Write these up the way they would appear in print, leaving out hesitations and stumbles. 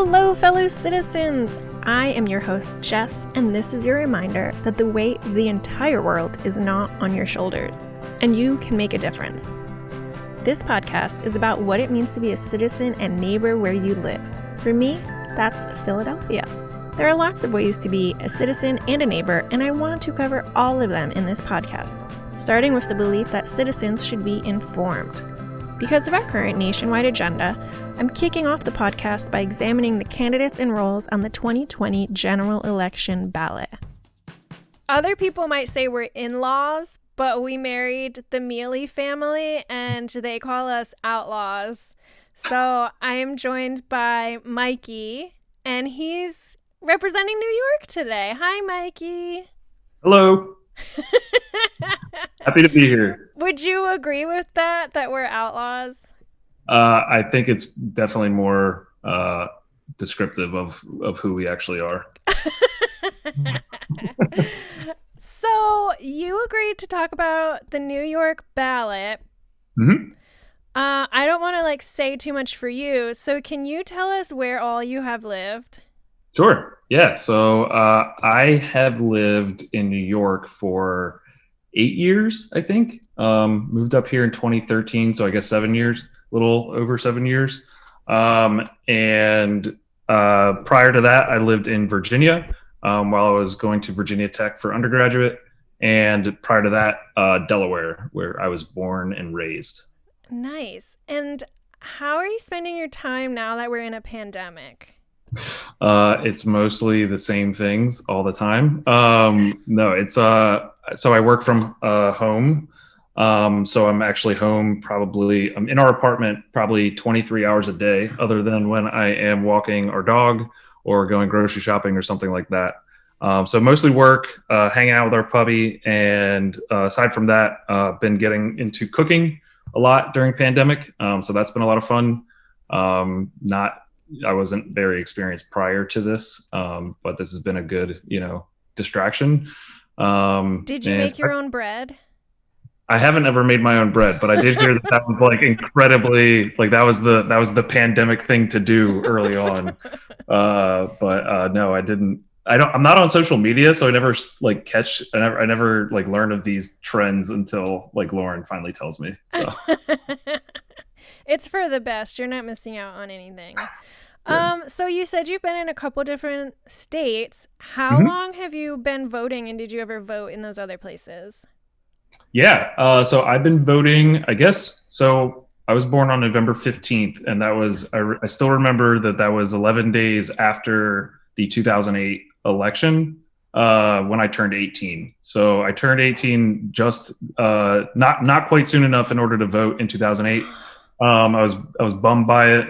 Hello, fellow citizens! I am your host, Jess, and this is your reminder that the weight of the entire world is not on your shoulders, and you can make a difference. This podcast is about what it means to be a citizen and neighbor where you live. For me, that's Philadelphia. There are lots of ways to be a citizen and a neighbor, and I want to cover all of them in this podcast, starting with the belief that citizens should be informed. Because of our current nationwide agenda, I'm kicking off the podcast by examining the candidates and roles on the 2020 general election ballot. Other people might say we're in-laws, but we married the Mealy family and they call us outlaws. So I am joined by Mikey, and he's representing New York today. Hi, Mikey. Hello. Happy to be here. Would you agree with that we're outlaws? I think it's definitely more descriptive of who we actually are. So you agreed to talk about the New York ballot. Mm-hmm. I don't want to say too much for you. So can you tell us where all you have lived? Sure. Yeah. So I have lived in New York for 8 years, I think. Moved up here in 2013, so I guess 7 years, a little over 7 years. And prior to that, I lived in Virginia while I was going to Virginia Tech for undergraduate. And prior to that, Delaware, where I was born and raised. Nice. And how are you spending your time now that we're in a pandemic? It's mostly the same things all the time. No, it's so I work from home. So I'm actually home I'm in our apartment probably 23 hours a day, other than when I am walking our dog or going grocery shopping or something like that. So mostly work, hanging out with our puppy, and aside from that, been getting into cooking a lot during pandemic. So that's been a lot of fun. I wasn't very experienced prior to this, but this has been a good, distraction. Did you make your own bread? I haven't ever made my own bread, but I did hear that was incredibly, that was the pandemic thing to do early on. But no, I didn't. I'm not on social media, so I never I never learn of these trends until Lauren finally tells me. So. It's for the best. You're not missing out on anything. So you said you've been in a couple different states. How long have you been voting, and did you ever vote in those other places? Yeah. So I've been voting, I guess. So I was born on November 15th, and that was, I still remember that was 11 days after the 2008 election, when I turned 18. So I turned 18 just not quite soon enough in order to vote in 2008. I was bummed by it,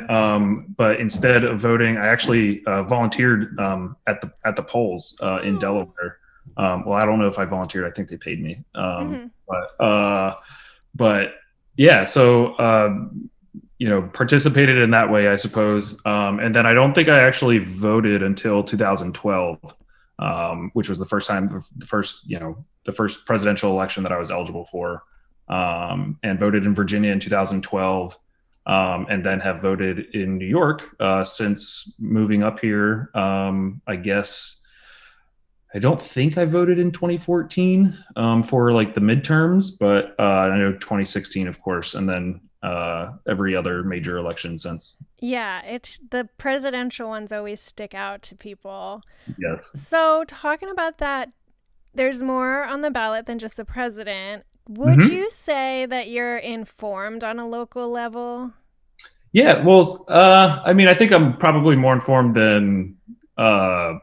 but instead of voting, I actually volunteered at the polls in Delaware. Well, I don't know if I volunteered. I think they paid me. But yeah, so participated in that way, I suppose. And then I don't think I actually voted until 2012, which was the first presidential election that I was eligible for. And voted in Virginia in 2012, and then have voted in New York since moving up here. I guess I don't think I voted in 2014 for the midterms, but I know 2016, of course, and then every other major election since. Yeah, the presidential ones always stick out to people. Yes. So talking about that, there's more on the ballot than just the president. Would you say that you're informed on a local level? Yeah, well, I mean, I think I'm probably more informed than I'm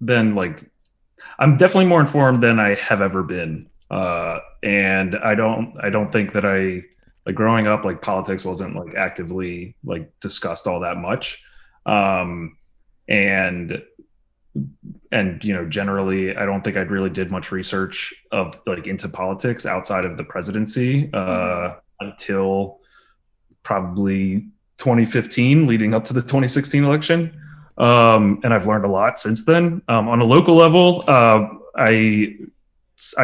definitely more informed than I have ever been. And I don't think that growing up, politics wasn't actively discussed all that much. And generally, I don't think I'd really did much research of into politics outside of the presidency until probably 2015, leading up to the 2016 election. And I've learned a lot since then. On a local level, I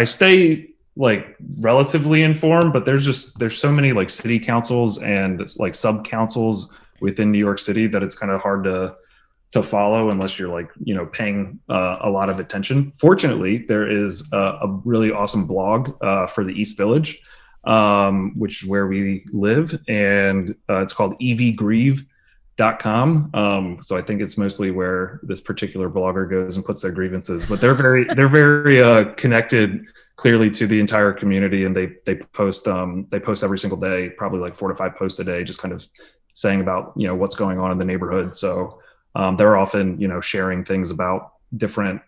stay relatively informed, but there's so many city councils and sub councils within New York City that it's kind of hard to follow unless you're like, paying a lot of attention. Fortunately, there is a really awesome blog for the East Village, which is where we live, and it's called evgrieve.com. So I think it's mostly where this particular blogger goes and puts their grievances, but they're very connected clearly to the entire community, and they post every single day, probably like 4 to 5 posts a day, just kind of saying about what's going on in the neighborhood. So they're often sharing things about different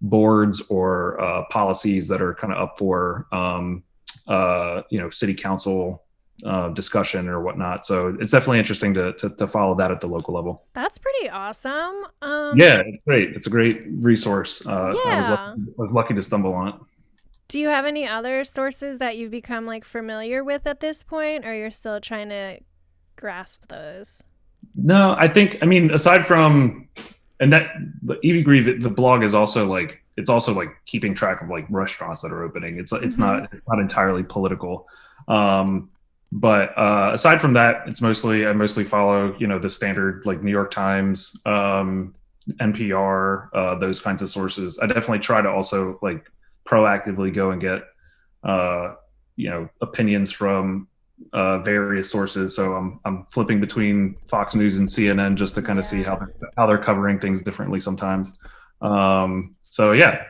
boards or policies that are kind of up for city council discussion or whatnot. So it's definitely interesting to follow that at the local level. That's pretty awesome. Yeah, it's great. It's a great resource. Yeah. I was lucky to stumble on it. Do you have any other sources that you've become like familiar with at this point, or you're still trying to grasp those? No, I mean, aside from, and that the Evie Grieve, the blog is also like, it's also like keeping track of like restaurants that are opening. It's not entirely political. But aside from that, I mostly follow, the standard like New York Times, NPR, those kinds of sources. I definitely try to also like proactively go and get, opinions from various sources. So I'm flipping between Fox News and CNN just to kind of see how they're covering things differently sometimes. So yeah.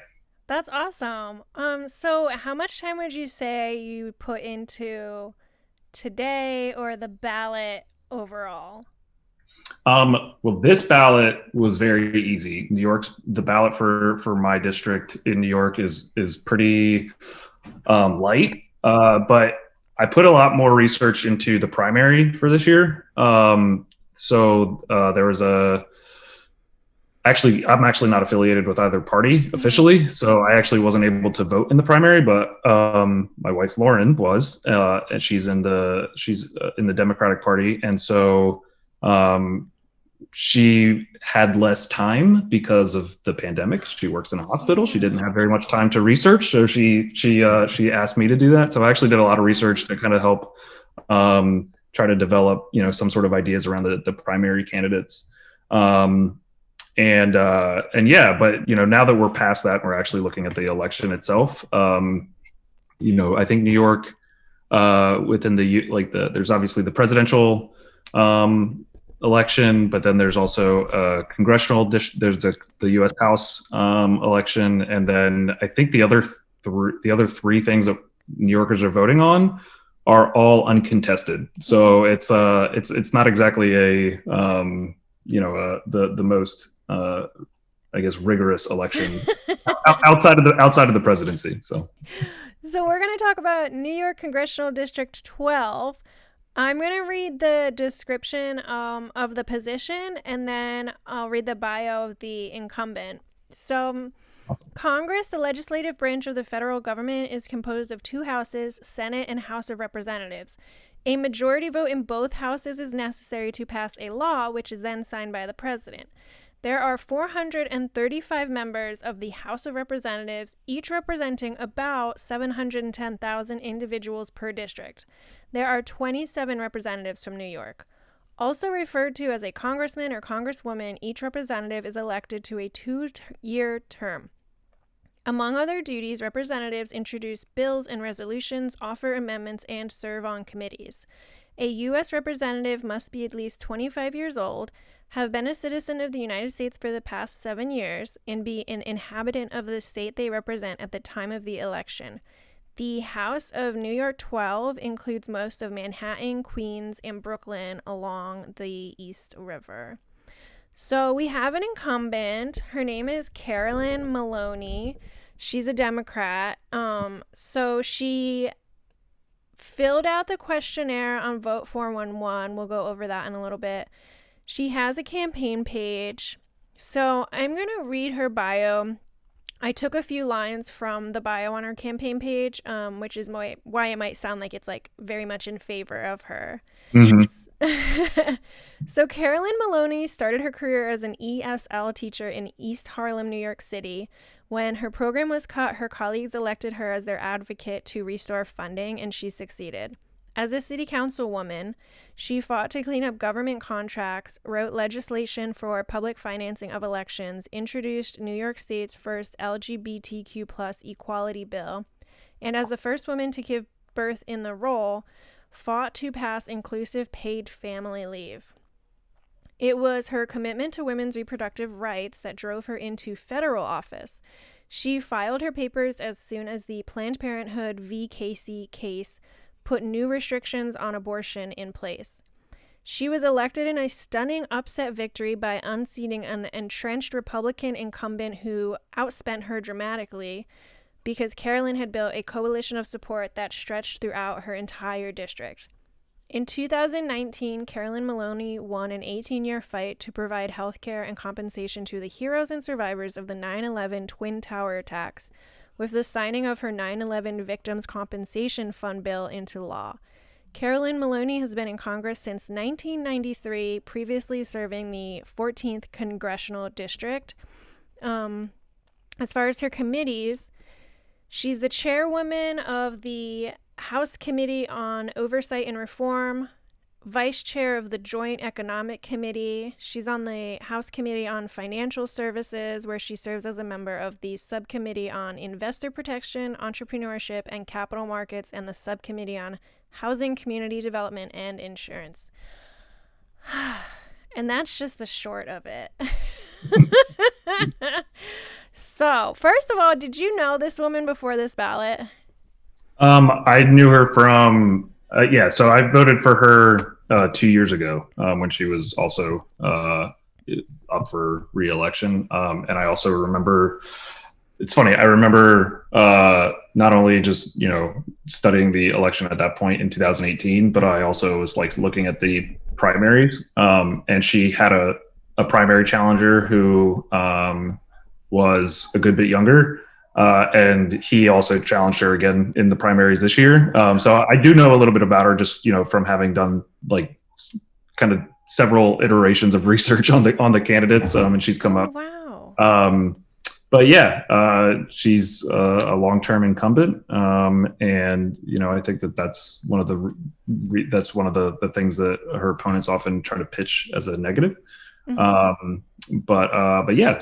That's awesome. So how much time would you say you put into today or the ballot overall? Well, this ballot was very easy. The ballot for my district in New York is pretty light, but I put a lot more research into the primary for this year. So there was I'm actually not affiliated with either party officially, so I actually wasn't able to vote in the primary, but my wife Lauren was, and she's in the Democratic Party, and so she had less time because of the pandemic. She works in a hospital. She didn't have very much time to research, so she asked me to do that. So I actually did a lot of research to kind of help try to develop some sort of ideas around the primary candidates. And yeah, but now that we're past that, we're actually looking at the election itself. I think New York, within there's obviously the presidential election, but then there's also a congressional there's the U.S. House election, and then I think the other three things that New Yorkers are voting on are all uncontested. So it's not exactly the most I guess rigorous election outside of the presidency. So we're going to talk about New York Congressional District 12. I'm going to read the description of the position, and then I'll read the bio of the incumbent. So Congress, the legislative branch of the federal government, is composed of 2 houses, Senate and House of Representatives. A majority vote in both houses is necessary to pass a law, which is then signed by the president. There are 435 members of the House of Representatives, each representing about 710,000 individuals per district. There are 27 representatives from New York. Also referred to as a congressman or congresswoman, each representative is elected to a 2-year term. Among other duties, representatives introduce bills and resolutions, offer amendments, and serve on committees. A U.S. representative must be at least 25 years old, have been a citizen of the United States for the past 7 years, and be an inhabitant of the state they represent at the time of the election. The House of New York 12 includes most of Manhattan, Queens, and Brooklyn along the East River. So we have an incumbent. Her name is Carolyn Maloney. She's a Democrat. So she filled out the questionnaire on Vote 411. We'll go over that in a little bit. She has a campaign page. So I'm going to read her bio. I took a few lines from the bio on her campaign page, which is why it might sound like it's like very much in favor of her. Mm-hmm. So Carolyn Maloney started her career as an ESL teacher in East Harlem, New York City. When her program was cut, her colleagues elected her as their advocate to restore funding, and she succeeded. As a city councilwoman, she fought to clean up government contracts, wrote legislation for public financing of elections, introduced New York State's first LGBTQ plus equality bill, and as the first woman to give birth in the role, fought to pass inclusive paid family leave. It was her commitment to women's reproductive rights that drove her into federal office. She filed her papers as soon as the Planned Parenthood v. Casey case put new restrictions on abortion in place. She was elected in a stunning upset victory by unseating an entrenched Republican incumbent who outspent her dramatically because Carolyn had built a coalition of support that stretched throughout her entire district. In 2019, Carolyn Maloney won an 18-year fight to provide health care and compensation to the heroes and survivors of the 9/11 Twin Tower attacks, with the signing of her 9/11 Victims Compensation Fund bill into law. Carolyn Maloney has been in Congress since 1993, previously serving the 14th Congressional District. As far as her committees, she's the chairwoman of the House Committee on Oversight and Reform, vice chair of the Joint Economic Committee. She's on the House Committee on Financial Services, where she serves as a member of the Subcommittee on Investor Protection, Entrepreneurship, and Capital Markets, and the Subcommittee on Housing, Community Development, and Insurance. And that's just the short of it. So, first of all, did you know this woman before this ballot? I knew her from, so I voted for her 2 years ago when she was also up for re-election. And I also remember, it's funny, I remember not only just, studying the election at that point in 2018, but I also was like looking at the primaries. And she had a primary challenger who was a good bit younger. And he also challenged her again in the primaries this year. So I do know a little bit about her just, from having done like kind of several iterations of research on the candidates. And she's come up. Wow. But yeah, she's a long-term incumbent. And, I think that's one of the things that her opponents often try to pitch as a negative. Mm-hmm. But yeah,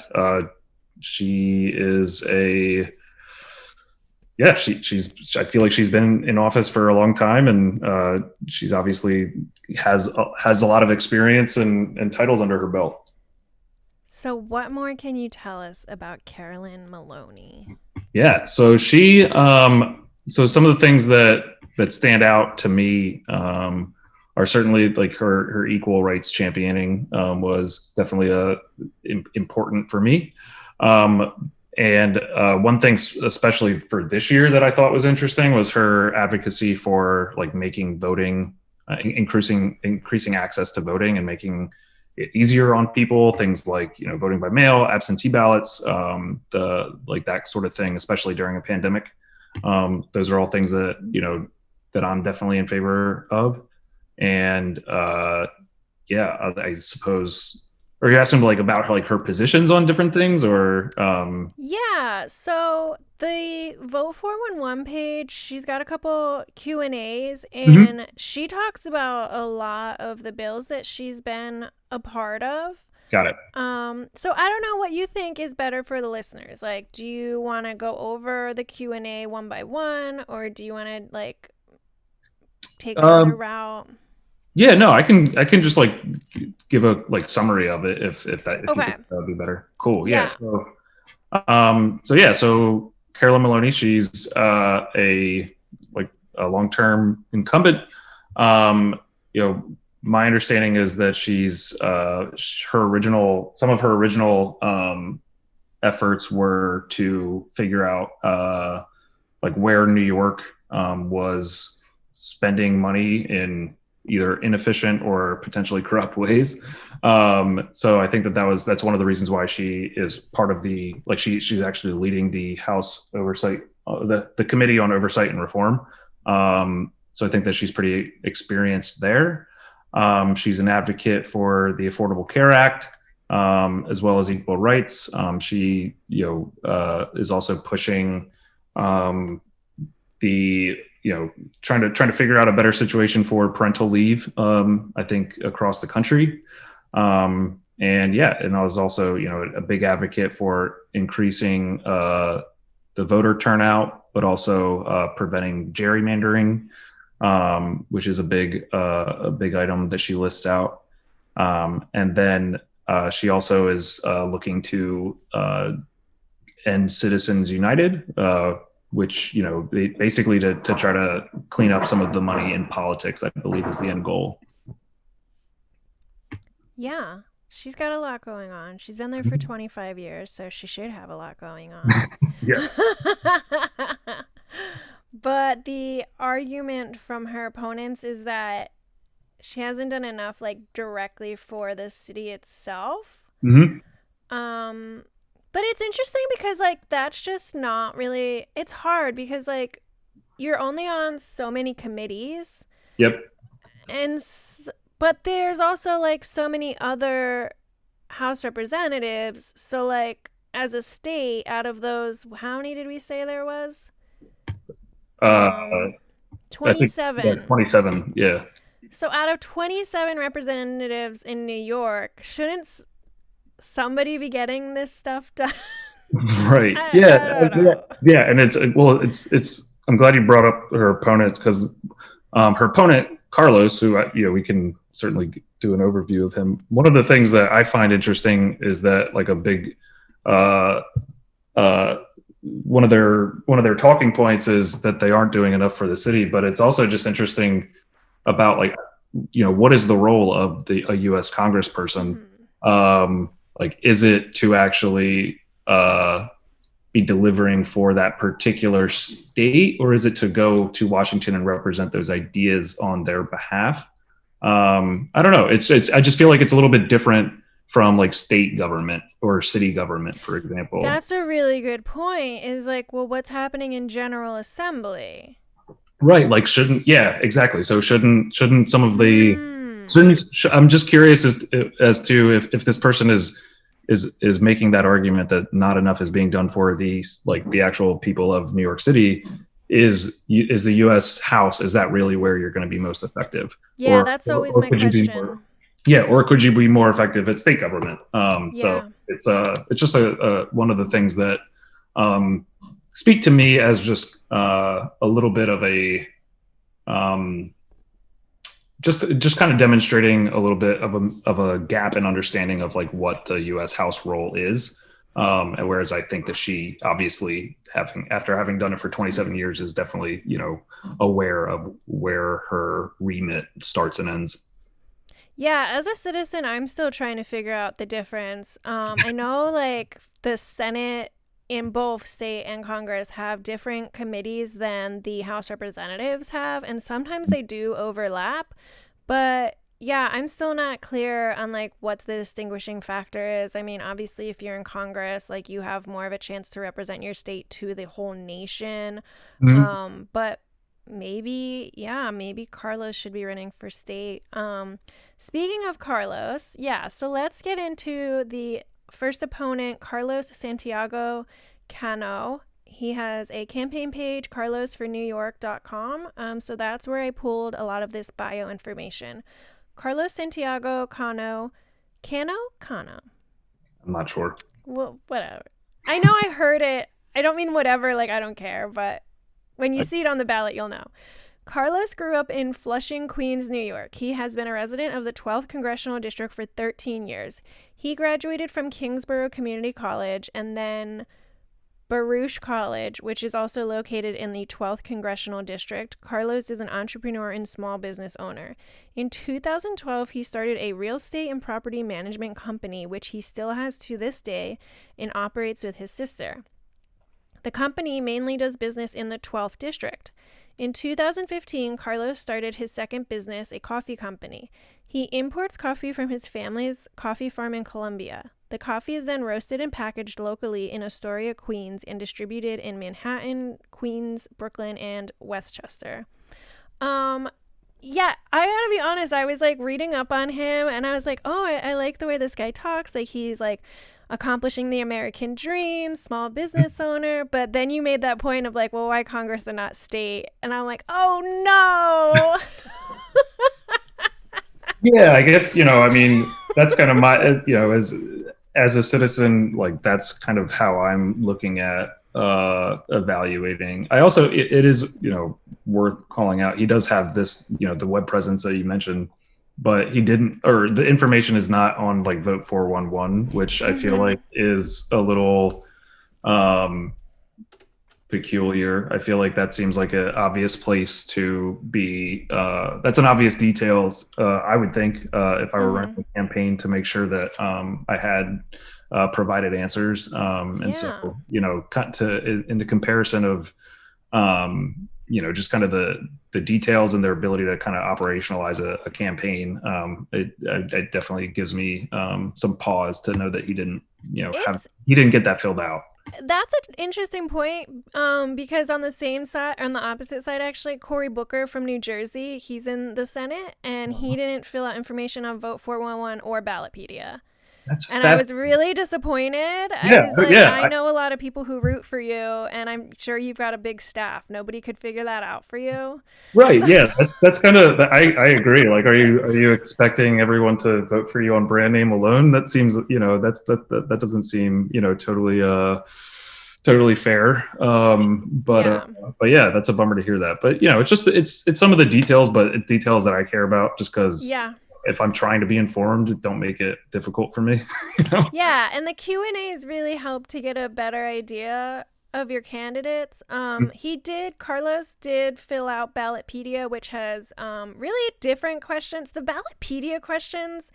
she is she's I feel like she's been in office for a long time, and she's obviously has a lot of experience and titles under her belt. So what more can you tell us about Carolyn Maloney? Yeah, so she so some of the things that stand out to me are certainly like her equal rights championing was definitely important for me. And one thing, especially for this year, that I thought was interesting was her advocacy for like making voting, increasing access to voting and making it easier on people. Things like voting by mail, absentee ballots, that sort of thing, especially during a pandemic. Those are all things that that I'm definitely in favor of. And I suppose. Are you asking about her positions on different things, or? Yeah. So the Vote 411 page, she's got a couple Q&As, and she talks about a lot of the bills that she's been a part of. Got it. So I don't know what you think is better for the listeners. Like, do you want to go over the Q&A one by one, or do you want to take another route? Yeah, no, I can just give a summary of it if you think that would be better. Cool. Yeah. So Carolyn Maloney, she's a long-term incumbent. My understanding is that she's some of her original efforts were to figure out where New York was spending money in either inefficient or potentially corrupt ways. So I think that's one of the reasons why she is part of the, she's actually leading the House Oversight, the Committee on Oversight and Reform. So I think that she's pretty experienced there. She's an advocate for the Affordable Care Act, as well as equal rights. She, is also pushing the trying to figure out a better situation for parental leave. I think across the country. And I was also, a big advocate for increasing the voter turnout, but also preventing gerrymandering, which is a big item that she lists out. And then she also is looking to end Citizens United, which basically to try to clean up some of the money in politics, I believe, is the end goal. Yeah. She's got a lot going on. She's been there for 25 years, so she should have a lot going on. Yes. But the argument from her opponents is that she hasn't done enough, like, directly for the city itself. Mm-hmm. But it's interesting because, like, that's just not really... It's hard because, like, you're only on so many committees. Yep. But there's also, like, so many other House representatives. So, like, as a state, out of those, how many did we say there was? 27. 27, yeah. So out of 27 representatives in New York, shouldn't somebody be getting this stuff done? Right. Yeah. And it's I'm glad you brought up her opponent, because her opponent, Carlos, who we can certainly do an overview of him. One of the things that I find interesting is that, like, a big one of their talking points is that they aren't doing enough for the city, but it's also just interesting about, like, what is the role of a U.S. congressperson? Like, is it to actually be delivering for that particular state, or is it to go to Washington and represent those ideas on their behalf? I don't know. I just feel like it's a little bit different from, like, state government or city government, for example. That's a really good point. Is like, well, what's happening in General Assembly? Right. Like, exactly. So shouldn't some of the, I'm just curious as to if this person is making that argument that not enough is being done for the actual people of New York City. Is the U.S. House, is that really where you're going to be most effective? Yeah, that's always my question. Or could you be more effective at state government? So it's just one of the things that speak to me as just a little bit of a just kind of demonstrating a little bit of a gap in understanding of, like, what the U.S. House role is. And whereas I think that she obviously, after having done it for 27 years, is definitely, aware of where her remit starts and ends. Yeah, as a citizen, I'm still trying to figure out the difference. I know, like, the Senate in both state and Congress have different committees than the House representatives have, and sometimes they do overlap. But yeah, I'm still not clear on, like, what the distinguishing factor is. I mean, obviously, if you're in Congress, like, you have more of a chance to represent your state to the whole nation. But maybe Carlos should be running for state. Speaking of Carlos, so let's get into the first opponent, Carlos Santiago Cano. He has a campaign page, carlosfornewyork.com. So that's where I pulled a lot of this bio information. Carlos Santiago Cano. Cano? I'm not sure. Well, whatever. I know I heard it. I don't mean whatever, like, I don't care, but when you see it on the ballot, you'll know. Carlos grew up in Flushing, Queens, New York. He has been a resident of the 12th Congressional District for 13 years. He graduated from Kingsborough Community College and then Baruch College, which is also located in the 12th Congressional District. Carlos is an entrepreneur and small business owner. In 2012, he started a real estate and property management company, which he still has to this day and operates with his sister. The company mainly does business in the 12th District. In 2015, Carlos started his second business, a coffee company. He imports coffee from his family's coffee farm in Colombia. The coffee is then roasted and packaged locally in Astoria, Queens, and distributed in Manhattan, Queens, Brooklyn, and Westchester. I gotta be honest, I was, like, reading up on him, and I was like, oh, I like the way this guy talks. Like, he's, like, accomplishing the American dream, small business owner. But then you made that point of like, well, why Congress and not state? And I'm like, oh Yeah, I guess, I mean, that's kind of my, as a citizen, like that's kind of how I'm looking at evaluating. I also, it is, worth calling out. He does have this, the web presence that you mentioned, but he didn't, or the information is not on like Vote 411, which I feel like is a little peculiar. I feel like that seems like an obvious place to be. That's an obvious details, I would think, if I were running a campaign, to make sure that I had provided answers. And so, cut to in the comparison of, just kind of the details and their ability to kind of operationalize a campaign. It definitely gives me some pause to know that he didn't, he didn't get that filled out. That's an interesting point, because on the same side, on the opposite side, actually, Cory Booker from New Jersey, he's in the Senate, and he didn't fill out information on Vote 411 or Ballotpedia. And I was really disappointed. I was like, I know a lot of people who root for you, and I'm sure you've got a big staff. Nobody could figure that out for you. Right. So. Yeah. That's kind of, I agree. Like, are you expecting everyone to vote for you on brand name alone? That seems, that doesn't seem, totally fair. But yeah, that's a bummer to hear that. But, it's some of the details, but it's details that I care about just because. Yeah. If I'm trying to be informed, don't make it difficult for me. Yeah, and the Q&As really help to get a better idea of your candidates. Carlos did fill out Ballotpedia, which has really different questions. The Ballotpedia questions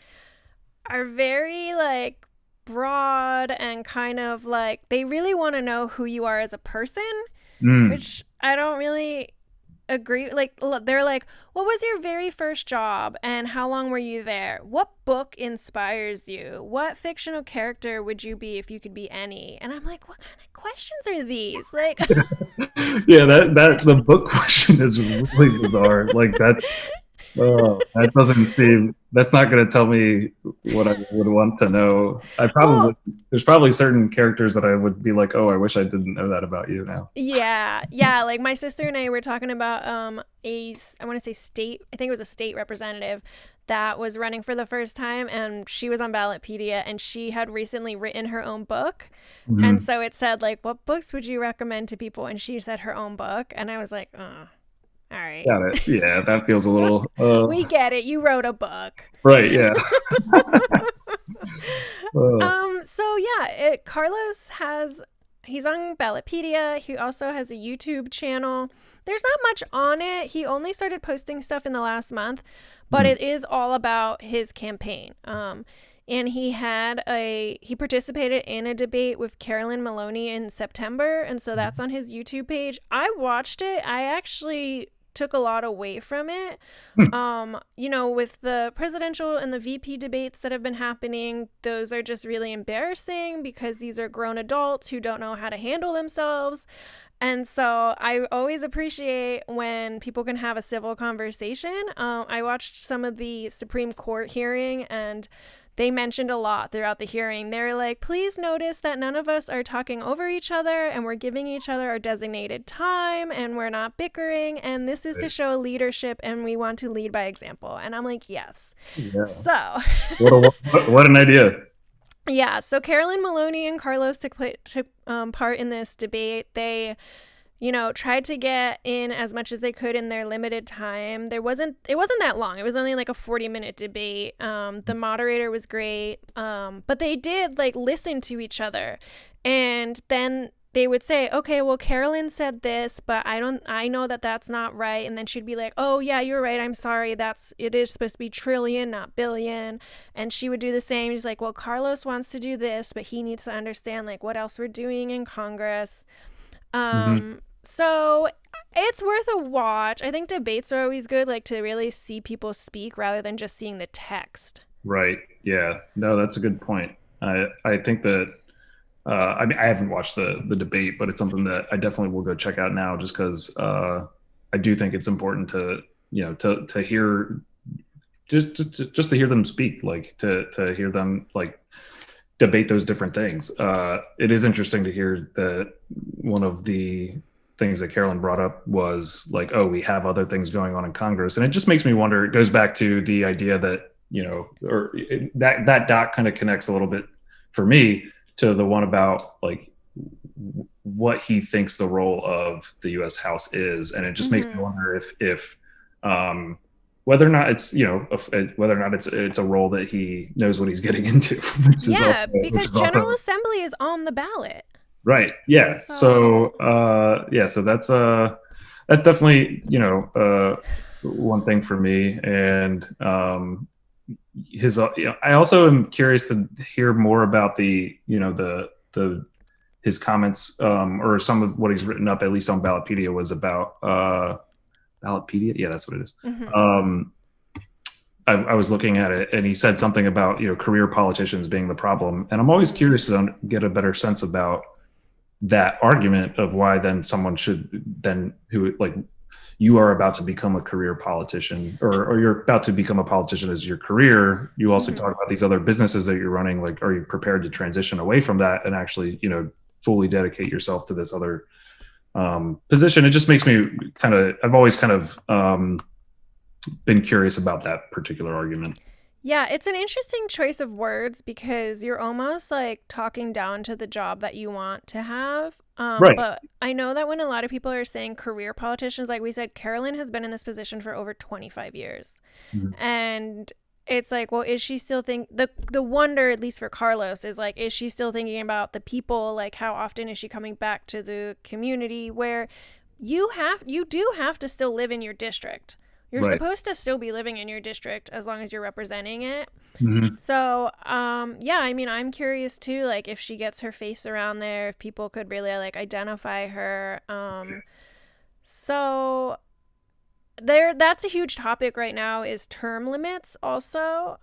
are very like broad and kind of like they really want to know who you are as a person, which I don't really agree. Like, they're like, what was your very first job and how long were you there? What book inspires you? What fictional character would you be if you could be any? And I'm like, what kind of questions are these? Like, yeah, that the book question is really bizarre. Like that. Oh, that doesn't seem. That's not going to tell me what I would want to know. There's probably certain characters that I would be like, oh, I wish I didn't know that about you now. Yeah. Like my sister and I were talking about I want to say state. I think it was a state representative that was running for the first time, and she was on Ballotpedia, and she had recently written her own book, and so it said like, what books would you recommend to people? And she said her own book, and I was like, all right. Got it. Yeah, that feels a little. We get it. You wrote a book. Right. Yeah. So yeah, Carlos he's on Ballotpedia. He also has a YouTube channel. There's not much on it. He only started posting stuff in the last month, but it is all about his campaign. And he participated in a debate with Carolyn Maloney in September, and so that's on his YouTube page. I watched it. I actually took a lot away from it. With the presidential and the VP debates that have been happening, those are just really embarrassing because these are grown adults who don't know how to handle themselves. And so I always appreciate when people can have a civil conversation. I watched some of the Supreme Court hearing, and they mentioned a lot throughout the hearing. They're like, please notice that none of us are talking over each other, and we're giving each other our designated time, and we're not bickering, and this is to show leadership, and we want to lead by example. And I'm like, yes. Yeah. So what an idea. Yeah. So Carolyn Maloney and Carlos took part in this debate. They tried to get in as much as they could in their limited time. It wasn't that long. It was only like a 40-minute debate. The moderator was great. But they did like listen to each other. And then they would say, okay, well, Carolyn said this, but I know that that's not right. And then she'd be like, oh yeah, you're right. I'm sorry. It is supposed to be trillion, not billion. And she would do the same. She's like, well, Carlos wants to do this, but he needs to understand like what else we're doing in Congress. So it's worth a watch. I think debates are always good, like to really see people speak rather than just seeing the text. Right. Yeah. No, that's a good point. I think that, I haven't watched the debate, but it's something that I definitely will go check out now just because I do think it's important to hear, just to hear them speak, like to hear them like debate those different things. It is interesting to hear that one of the things that Carolyn brought up was like, oh, we have other things going on in Congress. And it just makes me wonder, it goes back to the idea that, that dot kind of connects a little bit for me to the one about like what he thinks the role of the U.S. House is. And it just makes me wonder if whether or not it's whether or not it's a role that he knows what he's getting into. Because General Assembly is on the ballot. Right. Yeah. So that's definitely one thing for me. And I also am curious to hear more about his comments or some of what he's written up, at least on Ballotpedia, was about Ballotpedia. Yeah, that's what it is. I was looking at it, and he said something about career politicians being the problem, and I'm always curious to get a better sense about that argument of why then someone should then who like you are about to become a career politician or you're about to become a politician as your career. You also talk about these other businesses that you're running. Like, are you prepared to transition away from that and actually fully dedicate yourself to this other position? It just makes me I've always been curious about that particular argument. Yeah, it's an interesting choice of words because you're almost like talking down to the job that you want to have. Right. But I know that when a lot of people are saying career politicians, like we said, Carolyn has been in this position for over 25 years. And it's like, well, is she still the wonder, at least for Carlos, is like, is she still thinking about the people? Like, how often is she coming back to the community where you do have to still live in your district? You're supposed to still be living in your district as long as you're representing it. So, I mean, I'm curious too, like if she gets her face around there, if people could really like identify her. So that's a huge topic right now is term limits also.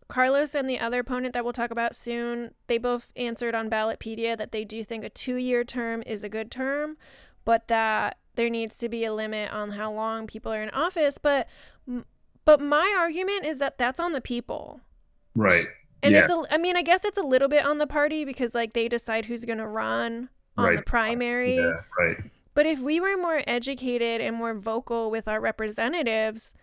Carlos and the other opponent that we'll talk about soon, they both answered on Ballotpedia that they do think a 2-year term is a good term, but that there needs to be a limit on how long people are in office. But my argument is that that's on the people. Right. And I guess it's a little bit on the party because like they decide who's going to run on the primary. Yeah, right. But if we were more educated and more vocal with our representatives,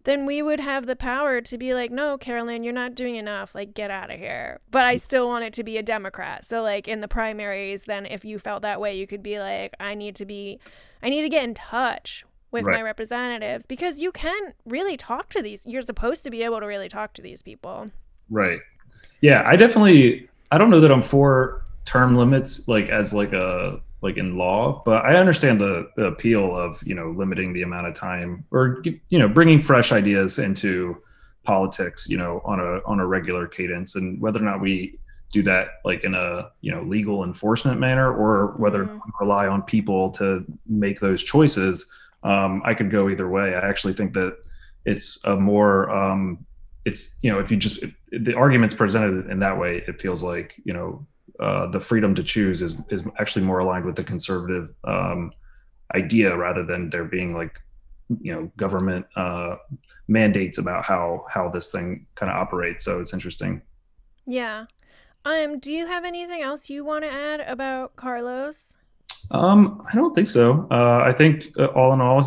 then we would have the power to be like, no, Carolyn, you're not doing enough. Like, get out of here. But I still want it to be a Democrat. So like in the primaries, then if you felt that way, you could be like, I need to get in touch with my representatives because you can really talk to you're supposed to be able to really talk to these people. Right. Yeah, I don't know that I'm for term limits like as like in law, but I understand the appeal of, limiting the amount of time or, bringing fresh ideas into politics, on a regular cadence, and whether or not we do that like in a legal enforcement manner or whether we rely on people to make those choices. I could go either way. I actually think that it's a more if the argument's presented in that way, it feels like the freedom to choose is actually more aligned with the conservative idea rather than there being like government mandates about how this thing kind of operates. So it's interesting. Yeah. Do you have anything else you want to add about Carlos? I don't think so. I think all in all,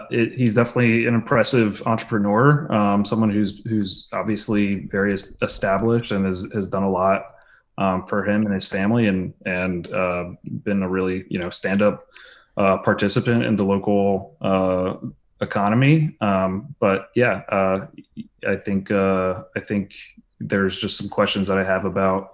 he's definitely an impressive entrepreneur, someone who's obviously very established and has done a lot for him and his family, and been a really stand-up participant in the local economy. But yeah, I think there's just some questions that I have about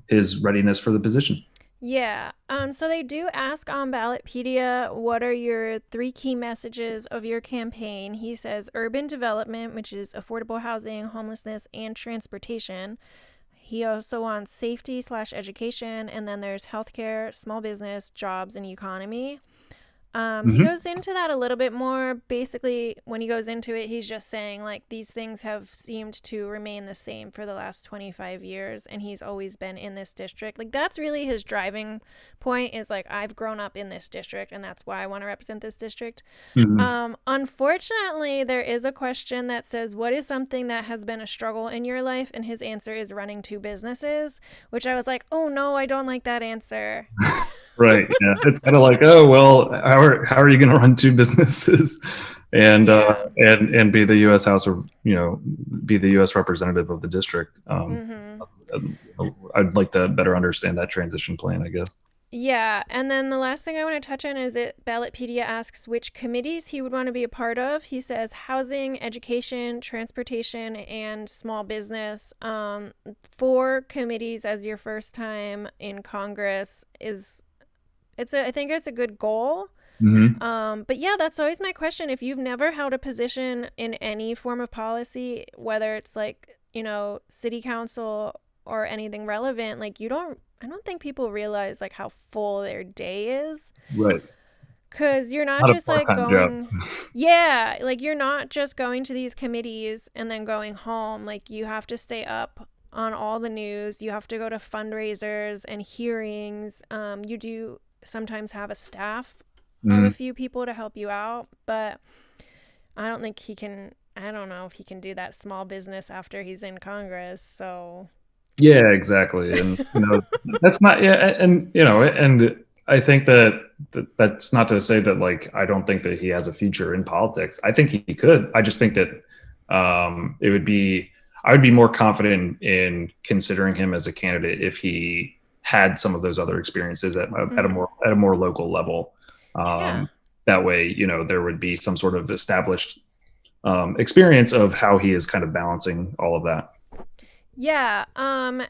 his readiness for the position. Yeah. So they do ask on Ballotpedia, what are your 3 key messages of your campaign? He says urban development, which is affordable housing, homelessness, and transportation. He also wants safety/education, and then there's healthcare, small business, jobs, and economy. He goes into that a little bit more. Basically, when he goes into it, he's just saying, like, these things have seemed to remain the same for the last 25 years, and he's always been in this district. Like, that's really his driving point, is, like, I've grown up in this district, and that's why I want to represent this district. Unfortunately, there is a question that says, what is something that has been a struggle in your life? And his answer is running 2 businesses, which I was like, oh, no, I don't like that answer. Right. Yeah. It's kind of like, oh, well, how are you going to run 2 businesses and be the U.S. House, or, be the U.S. representative of the district? I'd like to better understand that transition plan, I guess. Yeah. And then the last thing I want to touch on is Ballotpedia asks which committees he would want to be a part of. He says housing, education, transportation, and small business. 4 committees as your first time in Congress I think it's a good goal. But yeah, that's always my question. If you've never held a position in any form of policy, whether it's like, city council or anything relevant, like I don't think people realize like how full their day is. Right. Because you're not just like going, yeah, like you're not just going to these committees and then going home. Like you have to stay up on all the news. You have to go to fundraisers and hearings. You do sometimes have a staff of a few people to help you out, but I don't know if he can do that small business after he's in Congress. So yeah, exactly. And that's not, and I think that's not to say that, like, I don't think that he has a future in politics. I think he could. I just think that I would be more confident in considering him as a candidate if he had some of those other experiences at a more local level. That way, there would be some sort of established experience of how he is kind of balancing all of that. Yeah. And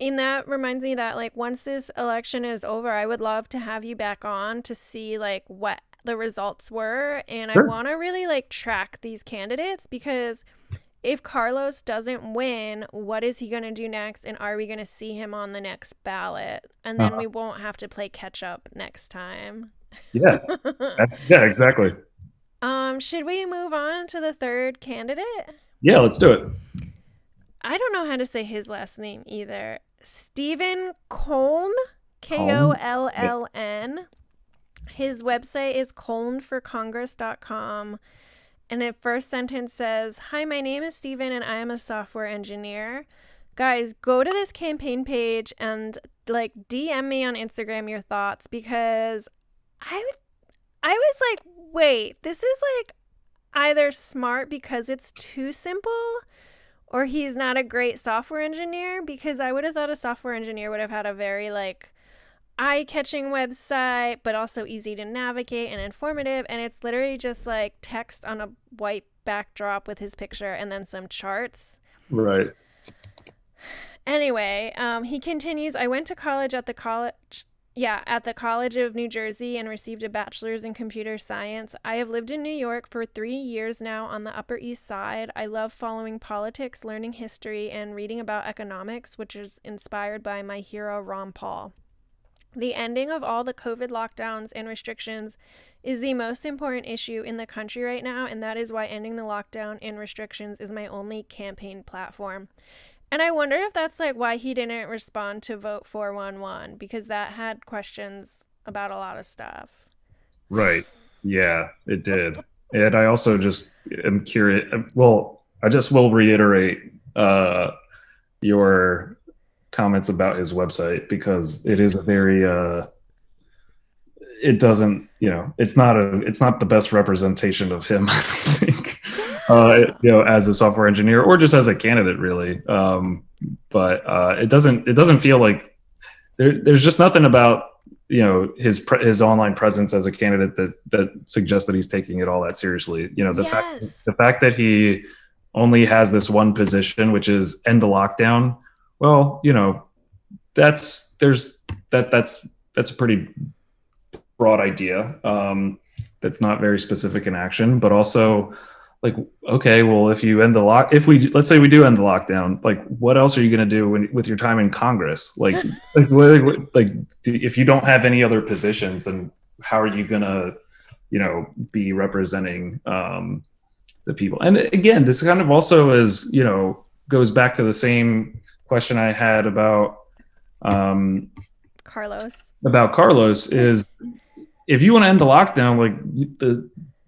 that reminds me that, like, once this election is over, I would love to have you back on to see like what the results were. And sure. I want to really like track these candidates, because if Carlos doesn't win, what is he going to do next? And are we going to see him on the next ballot? And then we won't have to play catch up next time. Yeah, exactly. Should we move on to the third candidate? Yeah, let's do it. I don't know how to say his last name either. Stephen Koln, Kolln. His website is kolnforcongress.com. And the first sentence says, "Hi, my name is Steven and I am a software engineer." Guys, go to this campaign page and like DM me on Instagram your thoughts, because I was like, wait, this is like either smart because it's too simple, or he's not a great software engineer, because I would have thought a software engineer would have had a very like eye-catching website, but also easy to navigate and informative. And it's literally just like text on a white backdrop with his picture and then some charts. Right. Anyway, he continues, "I went to college at the College of New Jersey and received a bachelor's in computer science. I have lived in New York for 3 years now on the Upper East Side. I love following politics, learning history, and reading about economics, which is inspired by my hero, Ron Paul. The ending of all the COVID lockdowns and restrictions is the most important issue in the country right now, and that is why ending the lockdown and restrictions is my only campaign platform." And I wonder if that's like why he didn't respond to Vote 411, because that had questions about a lot of stuff. Right. Yeah, it did. And I also just am curious. Well, I just will reiterate your comments about his website, because it is a very it doesn't, it's not the best representation of him, I don't think, as a software engineer or just as a candidate, really. But it doesn't feel like there's just nothing about his online presence as a candidate that suggests that he's taking it all that seriously. The fact that he only has this one position, which is end the lockdown. Well, that's a pretty broad idea. That's not very specific in action, but also like, okay, well, if let's say we do end the lockdown, like, what else are you going to do with your time in Congress? Like if you don't have any other positions, then how are you going to be representing the people. And again, this kind of also is, goes back to the same question I had Carlos. about Carlos is if you want to end the lockdown, like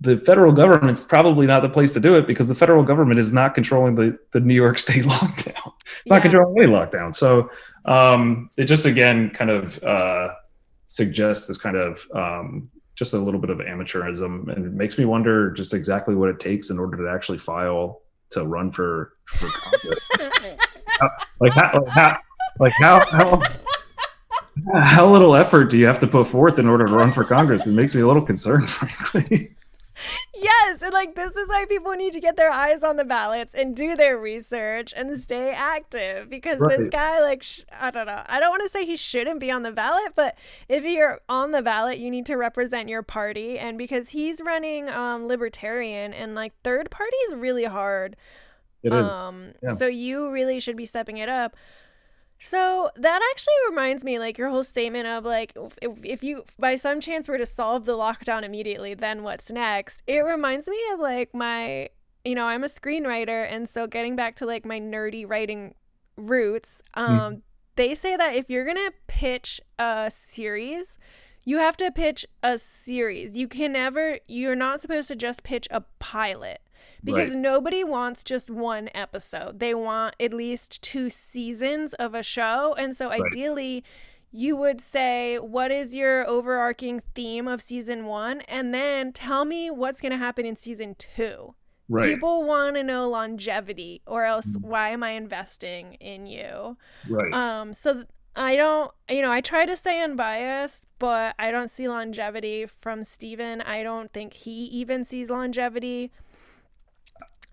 the federal government's probably not the place to do it because the federal government is not controlling the New York State lockdown. It's not controlling any lockdown. So it just, again, kind of suggests this kind of just a little bit of amateurism, and it makes me wonder just exactly what it takes in order to actually file to run for Congress. How little effort do you have to put forth in order to run for Congress? It makes me a little concerned, frankly. Yes, and this is why people need to get their eyes on the ballots and do their research and stay active, because this guy, I don't know. I don't want to say he shouldn't be on the ballot, but if you're on the ballot, you need to represent your party, and because he's running libertarian, and third party is really hard. It is. So you really should be stepping it up. So that actually reminds me, your whole statement of if you by some chance were to solve the lockdown immediately, then what's next? It reminds me of my, I'm a screenwriter, and so getting back to my nerdy writing roots, they say that if you're gonna pitch a series, you have to pitch a series. You're not supposed to just pitch a pilot. Because nobody wants just one episode. They want at least 2 seasons of a show. And so ideally, you would say, what is your overarching theme of season 1? And then tell me what's going to happen in season 2. Right. People want to know longevity, or else why am I investing in you? Right. So I don't, I try to stay unbiased, but I don't see longevity from Steven. I don't think he even sees longevity.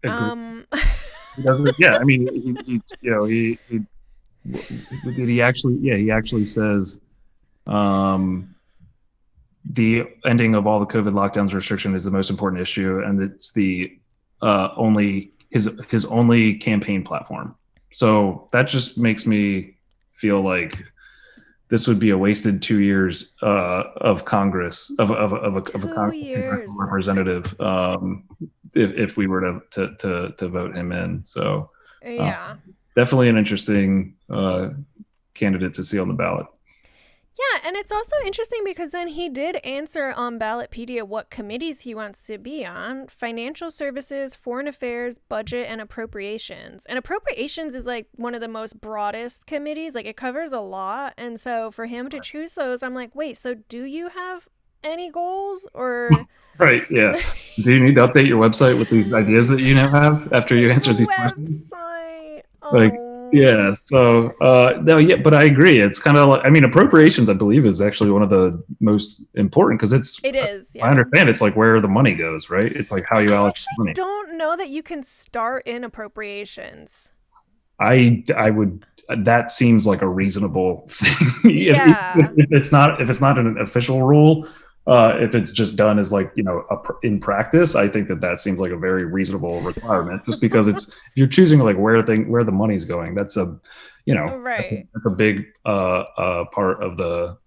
Yeah, I mean, he actually says the ending of all the COVID lockdowns restriction is the most important issue, and it's the his only campaign platform. So that just makes me feel like this would be a wasted 2 years of Congress of a Congress representative if we were to vote him in. So definitely an interesting candidate to see on the ballot. Yeah, and it's also interesting because then he did answer on Ballotpedia what committees he wants to be on: financial services, foreign affairs, budget, and appropriations. And appropriations is one of the most broadest committees. It covers a lot. And so for him to choose those, I'm like, wait, so do you have any goals or... Right, yeah. Do you need to update your website with these ideas that you now have after you answered these questions? Yeah, so no, yeah, but I agree. It's kind of appropriations, I believe, is actually one of the most important, because it is. Yeah. I understand it's where the money goes, right? It's how you allocate money. I don't know that you can start in appropriations. I would. That seems like a reasonable thing. If it's not an official rule. If it's just done as in practice, I think that seems like a very reasonable requirement. Just because if you're choosing where the money's going, that's a that's a big part of the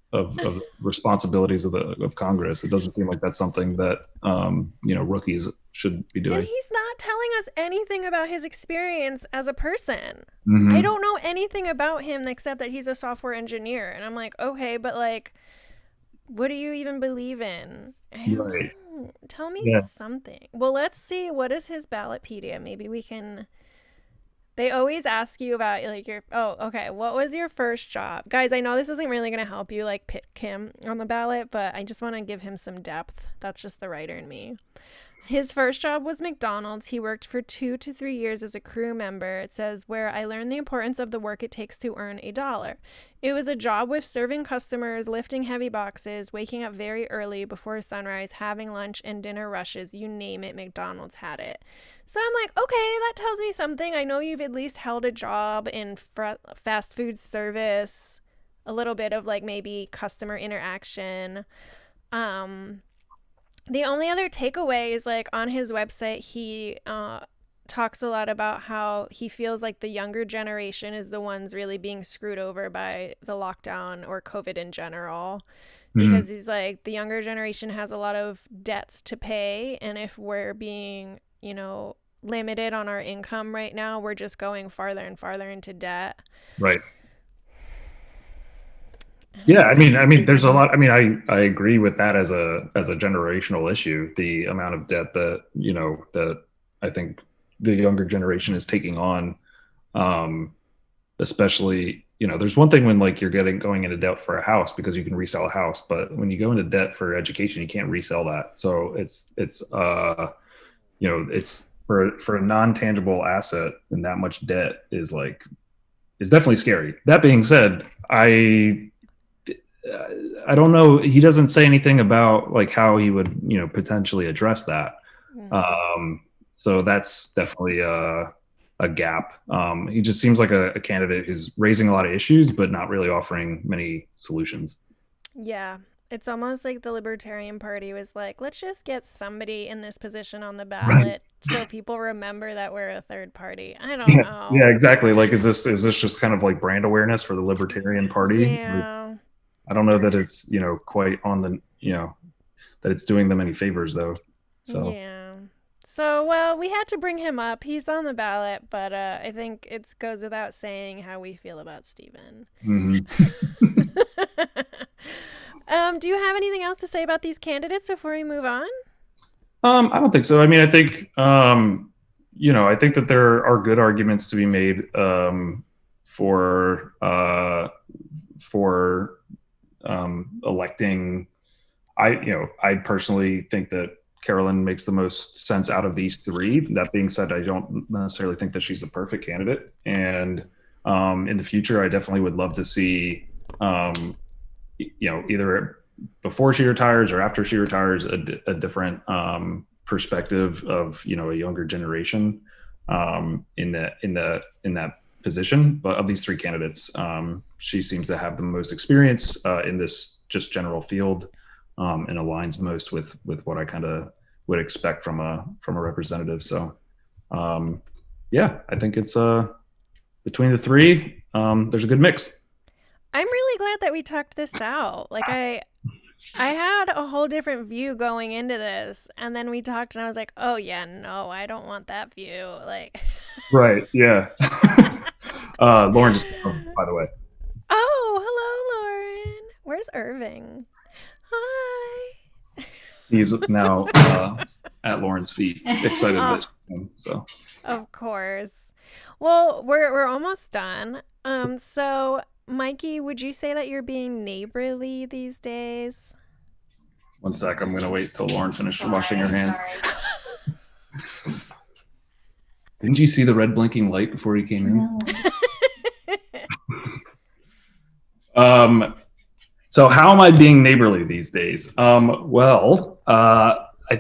responsibilities of Congress. It doesn't seem like that's something that rookies should be doing. And he's not telling us anything about his experience as a person. Mm-hmm. I don't know anything about him except that he's a software engineer, and I'm like, okay, but what do you even believe in? I don't know. Tell me something. Well, let's see. What is his Ballotpedia? Maybe we can... They always ask you about your... Oh, okay. What was your first job? Guys, I know this isn't really going to help you pick him on the ballot, but I just want to give him some depth. That's just the writer in me. His first job was McDonald's. He worked for 2 to 3 years as a crew member. It says, where I learned the importance of the work it takes to earn $1. It was a job with serving customers, lifting heavy boxes, waking up very early before sunrise, having lunch and dinner rushes. You name it, McDonald's had it. So I'm like, okay, that tells me something. I know you've at least held a job in fast food service, a little bit of maybe customer interaction. The only other takeaway is on his website, he talks a lot about how he feels the younger generation is the ones really being screwed over by the lockdown or COVID in general. Mhm. because he's like, the younger generation has a lot of debts to pay, and if we're being, limited on our income right now, we're just going farther and farther into debt. Right. And Yeah, I'm I just mean, like, there's a lot. I mean, I agree with that as a generational issue. The amount of debt that that I think the younger generation is taking on, um, especially there's one thing when like you're going into debt for a house because you can resell a house, but when you go into debt for education, you can't resell that. So it's for a non tangible asset, and that much debt is definitely scary. That being said, I don't know. He doesn't say anything about like how he would, potentially address that. mm-hmm. So that's definitely a gap. He just seems like a candidate who's raising a lot of issues, but not really offering many solutions. Yeah. It's almost like the Libertarian Party was like, let's just get somebody in this position on the Right. ballot so people remember that we're a third party. I don't Yeah. Yeah. know. Exactly. Like, is this just kind of like brand awareness for the Libertarian Party? Like, Yeah. I don't know that it's quite on the that it's doing them any favors though. So. Yeah. So, well, we had to bring him up. He's on the ballot, but I think it goes without saying how we feel about Steven. Mhm. Do you have anything else to say about these candidates before we move on? I don't think so. I mean, I think I think that there are good arguments to be made for electing. I personally think that Carolyn makes the most sense out of these three. That being said, I don't necessarily think that she's the perfect candidate. And in the future, I definitely would love to see, either before she retires or after she retires, a different perspective of a younger generation in that position. But of these three candidates, she seems to have the most experience in this just general field, and aligns most with what I kind of would expect from a representative. So yeah, I think it's between the three. There's a good mix. I'm really glad that we talked this out. Like I had a whole different view going into this, and then we talked and I was like, "Oh yeah, no, I don't want that view." Like Right. Yeah. Lauren just came over, by the way. Oh, hello, Lauren. Where's Irving? Hi. He's now at Lauren's feet, excited that Oh, she came. So of course. Well, we're almost done. So Mikey, would you say that you're being neighborly these days? one sec, I'm gonna wait till Lauren finished washing her hands. Didn't you see the red blinking light before you came in? So how am I being neighborly these days? I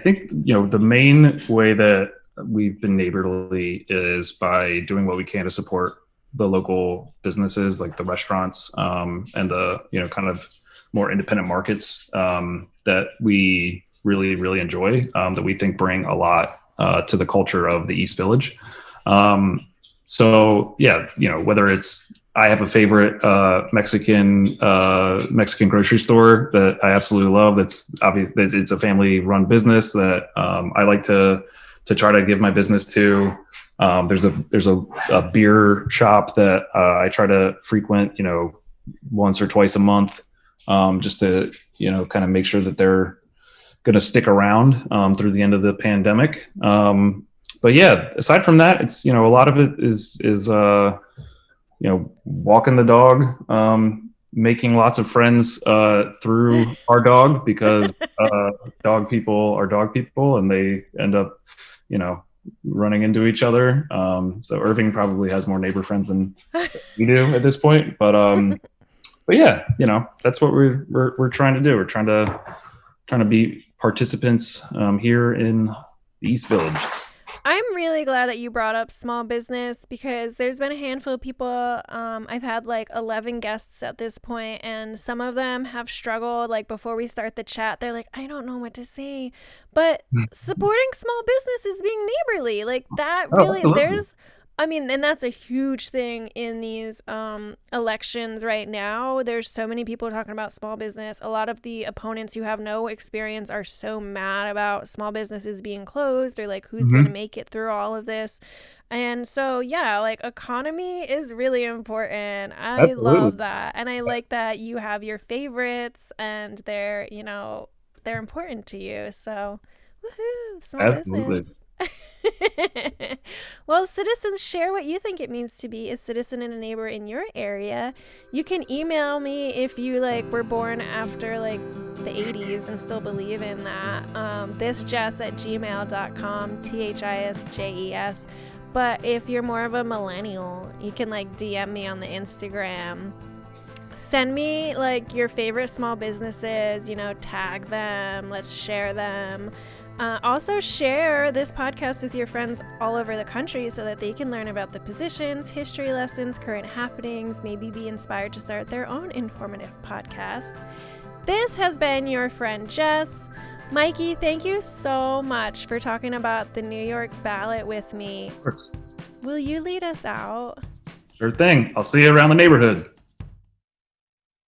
think the main way that we've been neighborly is by doing what we can to support the local businesses, like the restaurants, and the kind of more independent markets that we really really enjoy, that we think bring a lot to the culture of the East Village. So yeah, whether it's I have a favorite Mexican grocery store that I absolutely love. That's obvious. It's a family-run business that I like to try to give my business to. There's a beer shop that I try to frequent, once or twice a month, just to kind of make sure that they're going to stick around through the end of the pandemic. But yeah, aside from that, it's a lot of it is walking the dog, making lots of friends through our dog, because dog people are dog people and they end up, running into each other. So Irving probably has more neighbor friends than we do at this point. But yeah, that's what we're trying to do. We're trying to be participants here in the East Village. I'm really glad that you brought up small business because there's been a handful of people. I've had like 11 guests at this point, and some of them have struggled. Like before we start the chat, they're like, I don't know what to say. But supporting small business is being neighborly. Like that Oh, really, absolutely. there's I mean, and that's a huge thing in these elections right now. There's so many people talking about small business. A lot of the opponents who have no experience are so mad about small businesses being closed. They're like, who's going to make it through all of this? And so, yeah, like economy is really important. I love that. And I like that you have your favorites and they're, they're important to you. So, woohoo, small business. Well, citizens, share what you think it means to be a citizen and a neighbor in your area. You can email me if you were born after the 80s and still believe in that. thisjess@gmail.com, THISJES. But if you're more of a millennial, you can DM me on the Instagram. Send me your favorite small businesses, tag them, let's share them. Also share this podcast with your friends all over the country so that they can learn about the positions, history lessons, current happenings, maybe be inspired to start their own informative podcast. This has been your friend Jess. Mikey, thank you so much for talking about the New York ballot with me. Of course. Will you lead us out? Sure thing. I'll see you around the neighborhood.